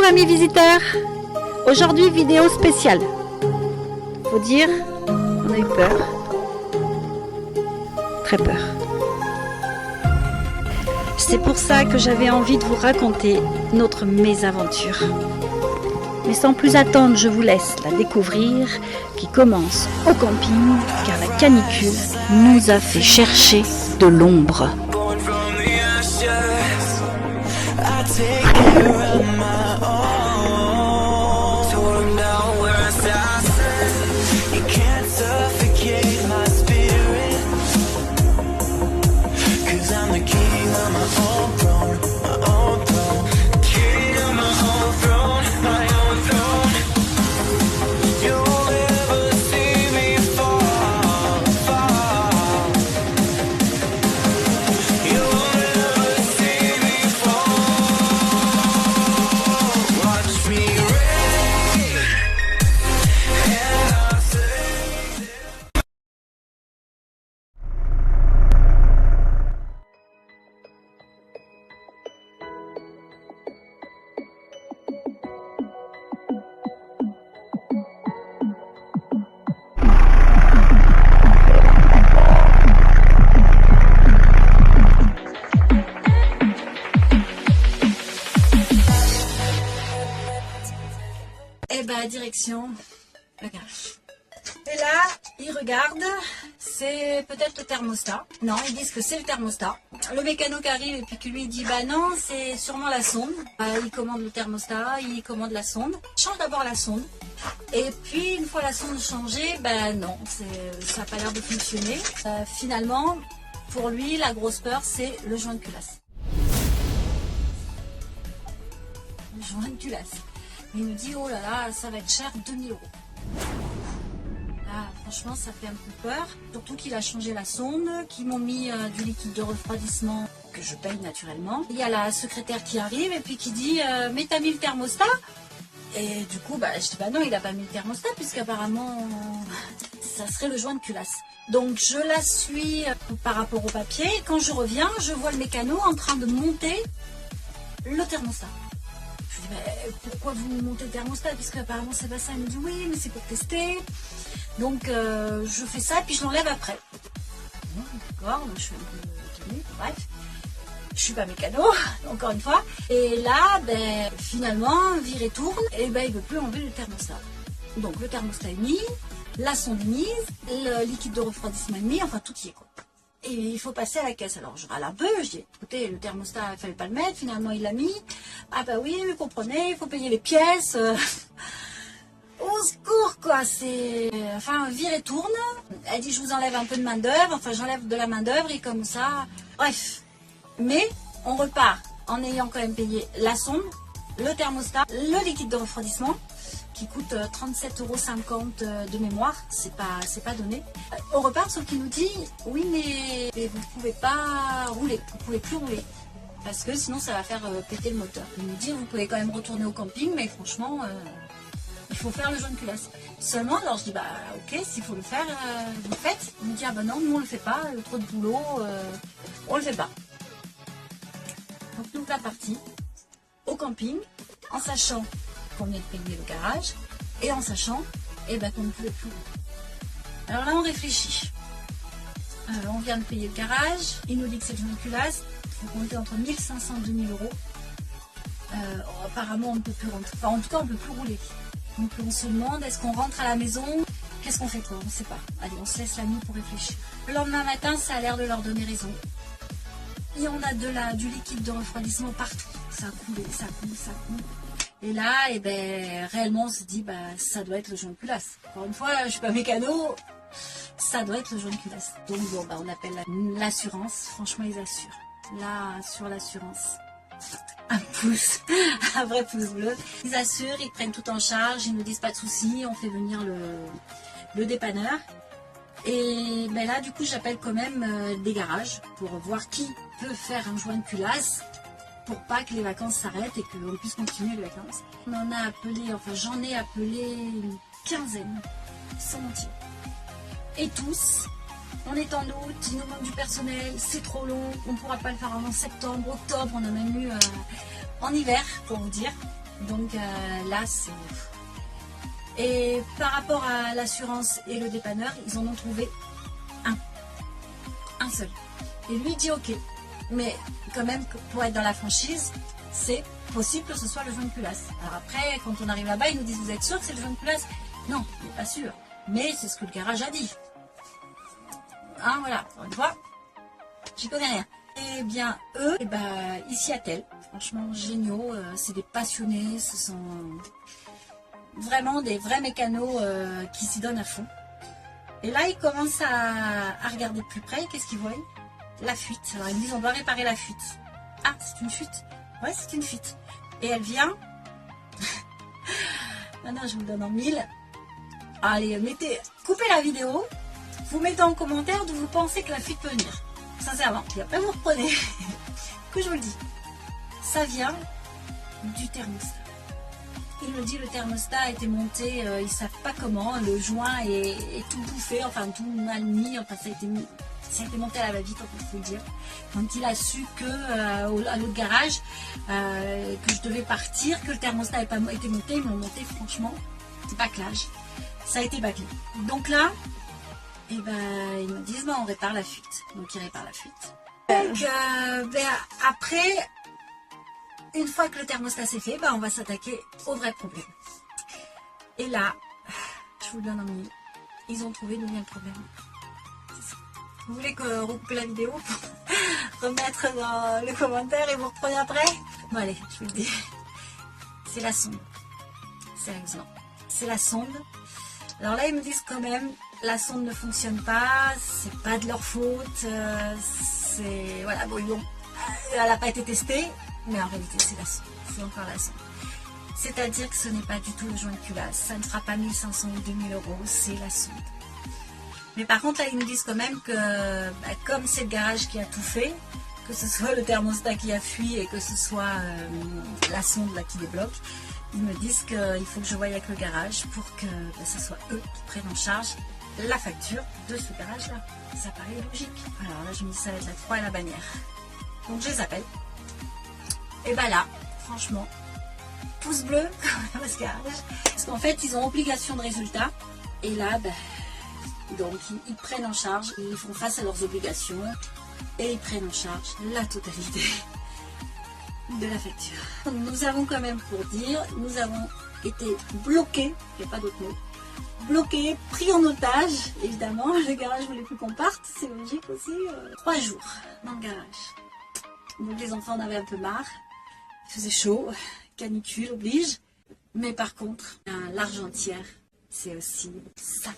amis visiteurs, aujourd'hui vidéo spéciale. Faut dire, on a eu peur, très peur. C'est pour ça que j'avais envie de vous raconter notre mésaventure. Mais sans plus attendre, je vous laisse la découvrir, qui commence au camping, car la canicule nous a fait chercher de l'ombre. Et bah direction le garage. Et là, ils regardent, c'est peut-être le thermostat. Non, ils disent que c'est le thermostat. Le mécano qui arrive et puis qui lui dit bah non, c'est sûrement la sonde. Il commande le thermostat, il commande la sonde. Il change d'abord la sonde. Et puis une fois la sonde changée, bah non, ça n'a pas l'air de fonctionner. Finalement, pour lui, la grosse peur, c'est le joint de culasse. Le joint de culasse. Il nous dit oh là là, ça va être cher, 2000 €. Là, franchement, ça fait un peu peur. Surtout qu'il a changé la sonde, qu'ils m'ont mis du liquide de refroidissement que je paye naturellement. Il y a la secrétaire qui arrive et puis qui dit mais t'as mis le thermostat? Et du coup, bah, je dis bah non, il n'a pas mis le thermostat puisqu'apparemment ça serait le joint de culasse. Donc je la suis par rapport au papier. Quand je reviens, je vois le mécano en train de monter le thermostat. Je dis, mais pourquoi vous montez le thermostat? Puisque apparemment c'est pas ça. Il me dit oui, mais c'est pour tester. Donc je fais ça, puis je l'enlève après. Bon, d'accord, je suis un peu étonnée, bref. Je suis pas mécano, encore une fois. Et là, ben, finalement, vire et tourne, et ben, il ne veut plus enlever le thermostat. Donc le thermostat est mis, la sonde est mise, le liquide de refroidissement est mis, enfin tout y est quoi. Et il faut passer à la caisse. Alors je râle un peu, je dis écoutez, le thermostat, il ne fallait pas le mettre, finalement il l'a mis. Ah bah oui, vous comprenez, il faut payer les pièces. Au secours quoi, c'est... Enfin, vire et tourne. Elle dit je vous enlève un peu de main d'œuvre, enfin j'enlève de la main d'œuvre et comme ça... Bref. Mais on repart en ayant quand même payé la sonde, le thermostat, le liquide de refroidissement qui coûte 37,50 € de mémoire, c'est pas donné. On repart sauf qu'il nous dit oui mais vous pouvez pas rouler, vous pouvez plus rouler parce que sinon ça va faire péter le moteur. Il nous dit vous pouvez quand même retourner au camping mais franchement il faut faire le joint de culasse. Seulement alors je dis bah ok s'il faut le faire vous le faites. Il me dit ah bah non nous on le fait pas, trop de boulot, on le fait pas. Donc nous voilà partis au camping en sachant qu'on venait de payer le garage et en sachant ben, qu'on ne pouvait plus rouler. Alors là on réfléchit. On vient de payer le garage, il nous dit que c'est le joint de culasse, il faut compter entre 1500 et 2000 €. Apparemment on ne peut plus rentrer, enfin en tout cas on ne peut plus rouler. Donc on se demande est-ce qu'on rentre à la maison, qu'est-ce qu'on fait quoi, on ne sait pas. Allez on se laisse la nuit pour réfléchir. Le lendemain matin ça a l'air de leur donner raison. Et on a du liquide de refroidissement partout. Ça coule, ça coule, ça coule. Et là, réellement, on se dit, ça doit être le joint de culasse. Encore une fois, je ne suis pas mécano, ça doit être le joint de culasse. Donc bon, on appelle l'assurance. Franchement, ils assurent. Là, sur l'assurance, un pouce, un vrai pouce bleu. Ils assurent, ils prennent tout en charge, ils nous disent pas de soucis, on fait venir le dépanneur. Et là, du coup, j'appelle quand même des garages pour voir qui peut faire un joint de culasse pour pas que les vacances s'arrêtent et qu'on puisse continuer les vacances. On en a appelé, enfin j'en ai appelé une quinzaine, sans mentir. Et tous, on est en août, il nous manque du personnel, c'est trop long, on ne pourra pas le faire avant septembre, octobre, on a même eu en hiver pour vous dire. Donc là, c'est... Et par rapport à l'assurance et le dépanneur, ils en ont trouvé un seul. Et lui dit ok, mais quand même, pour être dans la franchise, c'est possible que ce soit le joint de culasse. Alors après, quand on arrive là-bas, ils nous disent vous êtes sûr que c'est le joint de culasse? Non, on n'est pas sûr. Mais c'est ce que le garage a dit. Hein, voilà, encore une fois, j'y connais rien. Eh bien, eux, ici à Tel, franchement géniaux, c'est des passionnés, ce sont vraiment des vrais mécanos qui s'y donnent à fond. Et là, ils commencent à regarder de plus près. Qu'est-ce qu'ils voient? La fuite. Alors, ils me disent, on doit réparer la fuite. Ah, c'est une fuite? Ouais, c'est une fuite. Et elle vient... Maintenant, je vous le donne en 1000. Allez, coupez la vidéo. Vous mettez en commentaire d'où vous pensez que la fuite peut venir. Sincèrement. Et après, vous reprenez. Que je vous le dis. Ça vient du thermostat. Il me dit le thermostat a été monté, ils ne savent pas comment, le joint est tout bouffé, enfin tout mal mis, enfin ça a été monté à la va-vite, il faut le dire. Quand il a su que à l'autre garage, que je devais partir, que le thermostat n'avait pas été monté, ils m'ont monté franchement, bâclage. Ça a été bâclé. Donc là, ils me disent on répare la fuite. Donc ils réparent la fuite. Donc après... Une fois que le thermostat c'est fait, on va s'attaquer au vrai problème. Et là, je vous le donne en 1000. Ils ont trouvé d'où vient le problème. Vous voulez que recoupe la vidéo pour remettre dans le commentaire et vous reprenez après? Bon allez, je vous le dis. C'est la sonde. Sérieusement. C'est la sonde. Alors là, ils me disent quand même, la sonde ne fonctionne pas, c'est pas de leur faute. C'est... Voilà, bon, elle n'a pas été testée. Mais en réalité, c'est la sonde. C'est encore la sonde. C'est-à-dire que ce n'est pas du tout le joint de culasse. Ça ne fera pas 1500 ou 2000 €. C'est la sonde. Mais par contre, là, ils nous disent quand même que, comme c'est le garage qui a tout fait, que ce soit le thermostat qui a fui et que ce soit la sonde là, qui débloque, ils me disent qu'il faut que je voie avec le garage pour que ce soit eux qui prennent en charge la facture de ce garage-là. Ça paraît logique. Alors là, je me dis ça va être la croix et la bannière. Donc, je les appelle. Et là, franchement, pouce bleu dans ce garage. Parce qu'en fait, ils ont obligation de résultat. Et là, donc, ils prennent en charge, ils font face à leurs obligations. Et ils prennent en charge la totalité de la facture. Nous avons quand même, pour dire, nous avons été bloqués, il n'y a pas d'autre mot, bloqués, pris en otage, évidemment. Le garage ne voulait plus qu'on parte, c'est logique aussi. 3 jours dans le garage. Donc les enfants en avaient un peu marre. Il faisait chaud, canicule oblige. Mais par contre, l'argentière, c'est aussi ça.